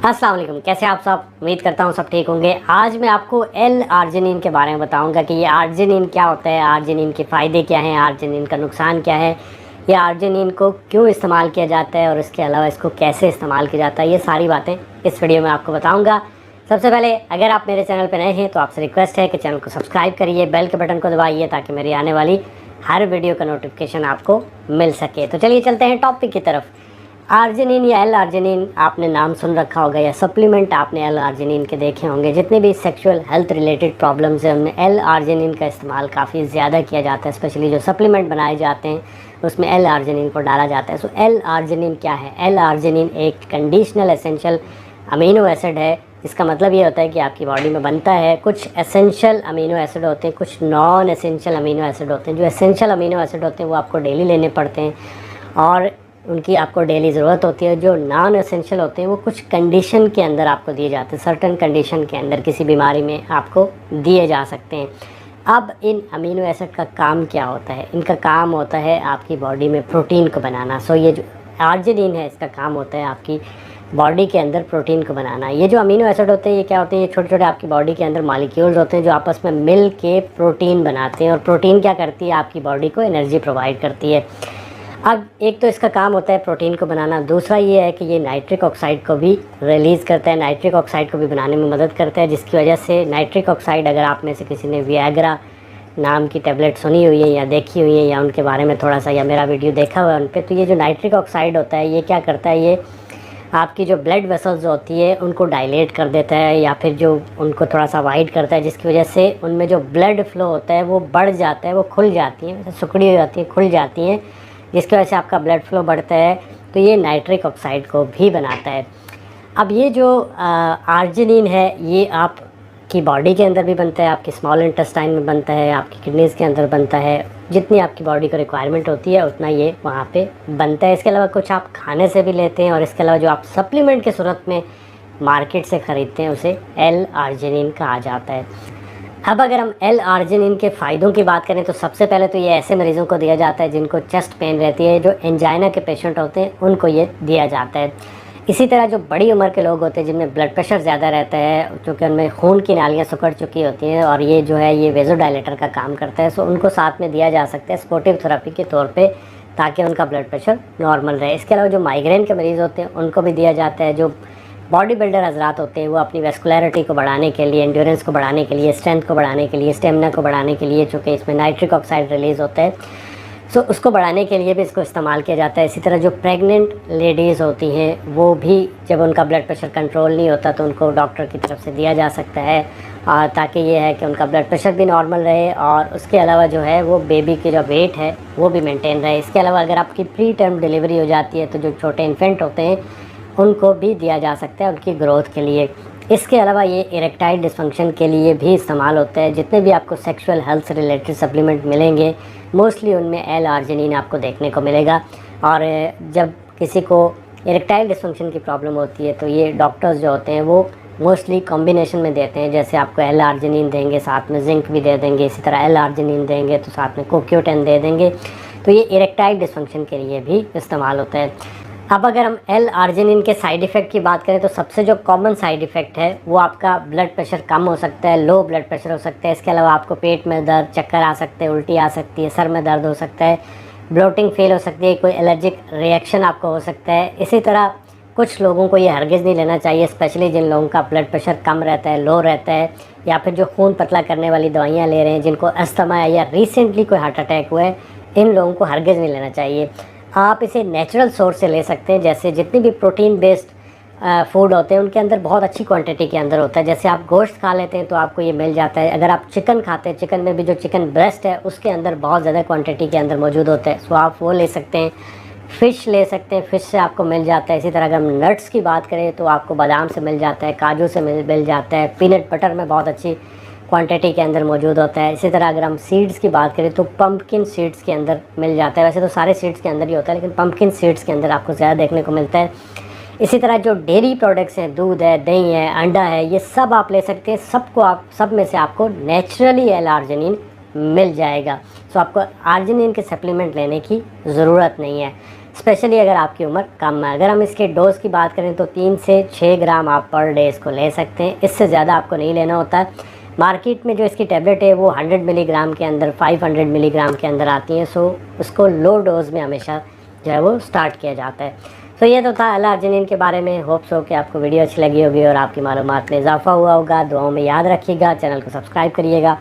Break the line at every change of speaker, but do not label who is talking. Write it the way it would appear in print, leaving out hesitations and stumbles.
अस्सलाम वालेकुम, कैसे आप सब। उम्मीद करता हूँ सब ठीक होंगे। आज मैं आपको एल आर्जिनिन के बारे में बताऊंगा कि ये आर्जिनिन क्या होता है, आर्जिनिन के फ़ायदे क्या हैं, आर्जिनिन का नुकसान क्या है, ये आर्जिनिन को क्यों इस्तेमाल किया जाता है और इसके अलावा इसको कैसे इस्तेमाल किया जाता है। ये सारी बातें इस वीडियो में आपको बताऊँगा। सबसे पहले अगर आप मेरे चैनल पर नए हैं तो आपसे रिक्वेस्ट है कि चैनल को सब्सक्राइब करिए, बेल के बटन को दबाइए ताकि मेरी आने वाली हर वीडियो का नोटिफिकेशन आपको मिल सके। तो चलिए चलते हैं टॉपिक की तरफ। आर्जिनिन या एल आर्जिनिन आपने नाम सुन रखा होगा या सप्लीमेंट आपने एल आर्जिनिन के देखे होंगे। जितने भी सेक्सुअल हेल्थ रिलेटेड प्रॉब्लम्स हैं उनमें एल आर्जिनिन का इस्तेमाल काफ़ी ज़्यादा किया जाता है। स्पेशली जो सप्लीमेंट बनाए जाते हैं उसमें एल आर्जिनिन को डाला जाता है। सो एल आर्जिनिन क्या है? एल आर्जिनिन एक कंडीशनल एसेंशियल अमीनो एसिड है। इसका मतलब ये होता है कि आपकी बॉडी में बनता है। कुछ एसेंशियल अमीनो एसिड होते हैं, कुछ नॉन एसेंशियल अमीनो एसिड होते हैं। जो एसेंशियल अमीनो एसिड होते हैं वो आपको डेली लेने पड़ते हैं और उनकी आपको डेली ज़रूरत होती है। जो नॉन एसेंशियल होते हैं वो कुछ कंडीशन के अंदर आपको दिए जाते हैं, सर्टेन कंडीशन के अंदर किसी बीमारी में आपको दिए जा सकते हैं। अब इन अमीनो एसिड का काम क्या होता है? इनका काम होता है आपकी बॉडी में प्रोटीन को बनाना। सो ये जो आर्जिनिन है इसका काम होता है आपकी बॉडी के अंदर प्रोटीन को बनाना। ये जो अमीनो एसिड होते हैं ये क्या होते हैं? ये छोटे छोटे आपकी बॉडी के अंदर मॉलिक्यूल्स होते हैं जो आपस में मिल के प्रोटीन बनाते हैं। और प्रोटीन क्या करती है? आपकी बॉडी को एनर्जी प्रोवाइड करती है। अब एक तो इसका काम होता है प्रोटीन को बनाना, दूसरा ये है कि ये नाइट्रिक ऑक्साइड को भी रिलीज़ करता है, नाइट्रिक ऑक्साइड को भी बनाने में मदद करता है। जिसकी वजह से नाइट्रिक ऑक्साइड, अगर आप में से किसी ने वियाग्रा नाम की टैबलेट सुनी हुई है या देखी हुई है या उनके बारे में थोड़ा सा या मेरा वीडियो देखा हुआ है उन पर, तो ये जो नाइट्रिक ऑक्साइड होता है ये क्या करता है? ये आपकी जो ब्लड वेसल्स होती है उनको डायलेट कर देता है या फिर जो उनको थोड़ा सा वाइड करता है, जिसकी वजह से उनमें जो ब्लड फ्लो होता है वो बढ़ जाता है, वो खुल जाती हैं, सिकुड़ी हो जाती है, खुल जाती हैं, जिसकी वजह से आपका ब्लड फ्लो बढ़ता है। तो ये नाइट्रिक ऑक्साइड को भी बनाता है। अब ये जो आर्जिनिन है ये आपकी बॉडी के अंदर भी बनता है, आपकी स्मॉल इंटेस्टाइन में बनता है, आपकी किडनीज़ के अंदर बनता है। जितनी आपकी बॉडी को रिक्वायरमेंट होती है उतना ये वहाँ पे बनता है। इसके अलावा कुछ आप खाने से भी लेते हैं और इसके अलावा जो आप सप्लीमेंट के सूरत में मार्केट से ख़रीदते हैं उसे एल आर्जिनिन कहा जाता है। अब अगर हम एल आर्जिनिन के फ़ायदों की बात करें तो सबसे पहले तो ये ऐसे मरीज़ों को दिया जाता है जिनको चेस्ट पेन रहती है, जो एंजाइना के पेशेंट होते हैं उनको ये दिया जाता है। इसी तरह जो बड़ी उम्र के लोग होते हैं जिनमें ब्लड प्रेशर ज़्यादा रहता है, क्योंकि उनमें खून की नालियाँ सिकुड़ चुकी होती हैं और ये जो है ये वेज़ोडाइलेटर का काम करता है, सो उनको साथ में दिया जा सकता है सपोर्टिव थेरेपी के तौर पे, ताकि उनका ब्लड प्रेशर नॉर्मल रहे। इसके अलावा जो माइग्रेन के मरीज़ होते हैं उनको भी दिया जाता है। जो बॉडी बिल्डर हजरात होते हैं वो अपनी वेस्कुलरिटी को बढ़ाने के लिए, एंड्योरेंस को बढ़ाने के लिए, स्ट्रेंथ को बढ़ाने के लिए, स्टेमिना को बढ़ाने के लिए, चूँकि इसमें नाइट्रिक ऑक्साइड रिलीज़ होता है, सो उसको बढ़ाने के लिए भी इसको इस्तेमाल किया जाता है। इसी तरह जो प्रेग्नेंट लेडीज़ होती हैं वो भी जब उनका ब्लड प्रेशर कंट्रोल नहीं होता तो उनको डॉक्टर की तरफ से दिया जा सकता है, ताकि ये है कि उनका ब्लड प्रेशर भी नॉर्मल रहे और उसके अलावा जो है वो बेबी की जो वेट है वो भी मेंटेन रहे। इसके अलावा अगर आपकी प्री टर्म डिलीवरी हो जाती है तो जो छोटे इन्फेंट होते हैं उनको भी दिया जा सकता है उनकी ग्रोथ के लिए। इसके अलावा ये इरेक्टाइल डिसफंक्शन के लिए भी इस्तेमाल होता है। जितने भी आपको सेक्सुअल हेल्थ से रिलेटेड सप्लीमेंट मिलेंगे मोस्टली उनमें एल आर्जिनिन आपको देखने को मिलेगा। और जब किसी को इरेक्टाइल डिसफंक्शन की प्रॉब्लम होती है तो ये डॉक्टर्स जो होते हैं वो मोस्टली कॉम्बिनेशन में देते हैं। जैसे आपको एल आर्जिनिन देंगे, साथ में जिंक भी दे देंगे, इसी तरह एल आर्जिनिन देंगे तो साथ में CoQ10 दे देंगे। तो ये इरेक्टाइल डिसफंक्शन के लिए भी इस्तेमाल होता है। अब अगर हम एल आर्जिनिन के साइड इफ़ेक्ट की बात करें तो सबसे जो कॉमन साइड इफ़ेक्ट है वो आपका ब्लड प्रेशर कम हो सकता है, लो ब्लड प्रेशर हो सकता है। इसके अलावा आपको पेट में दर्द, चक्कर आ सकते हैं, उल्टी आ सकती है, सर में दर्द हो सकता है, ब्लोटिंग फील हो सकती है, कोई एलर्जिक रिएक्शन आपको हो सकता है। इसी तरह कुछ लोगों को ये हरगिज़ नहीं लेना चाहिए, स्पेशली जिन लोगों का ब्लड प्रेशर कम रहता है, लो रहता है, या फिर जो खून पतला करने वाली दवाइयाँ ले रहे हैं, जिनको अस्थमा है या रिसेंटली कोई हार्ट अटैक हुआ है, इन लोगों को हरगिज़ नहीं लेना चाहिए। आप इसे नेचुरल सोर्स से ले सकते हैं। जैसे जितनी भी प्रोटीन बेस्ड फूड होते हैं उनके अंदर बहुत अच्छी क्वांटिटी के अंदर होता है। जैसे आप गोश्त खा लेते हैं तो आपको ये मिल जाता है। अगर आप चिकन खाते हैं, चिकन में भी जो चिकन ब्रेस्ट है उसके अंदर बहुत ज़्यादा क्वांटिटी के अंदर मौजूद होता है, सो आप वो ले सकते हैं। फ़िश ले सकते हैं, फ़िश से आपको मिल जाता है। इसी तरह अगर हम नट्स की बात करें तो आपको बादाम से मिल जाता है, काजू से मिल जाता है, पीनट बटर में बहुत अच्छी क्वांटिटी के अंदर मौजूद होता है। इसी तरह अगर हम सीड्स की बात करें तो पम्पकिन सीड्स के अंदर मिल जाता है। वैसे तो सारे सीड्स के अंदर ही होता है लेकिन पम्पकिन सीड्स के अंदर आपको ज़्यादा देखने को मिलता है। इसी तरह जो डेयरी प्रोडक्ट्स हैं, दूध है, दही है, अंडा है, ये सब आप ले सकते हैं। सब में से आपको नेचुरली एल आर्जिनिन मिल जाएगा। सो आपको आर्जिनिन के सप्लीमेंट लेने की ज़रूरत नहीं है। स्पेशली अगर आपकी उम्र कम है। अगर हम इसके डोज की बात करें तो 3 से 6 ग्राम आप पर डे इसको ले सकते हैं, इससे ज़्यादा आपको नहीं लेना होता है। मार्केट में जो इसकी टैबलेट है वो 100 मिलीग्राम के अंदर, 500 मिलीग्राम के अंदर आती हैं। सो उसको लो डोज में हमेशा जो है वो स्टार्ट किया जाता है। सो ये तो था एल-आर्जिनिन के बारे में। होप्स हो कि आपको वीडियो अच्छी लगी होगी और आपकी मालूमात में इजाफा हुआ होगा। दुआओं में याद रखिएगा, चैनल को सब्सक्राइब करिएगा।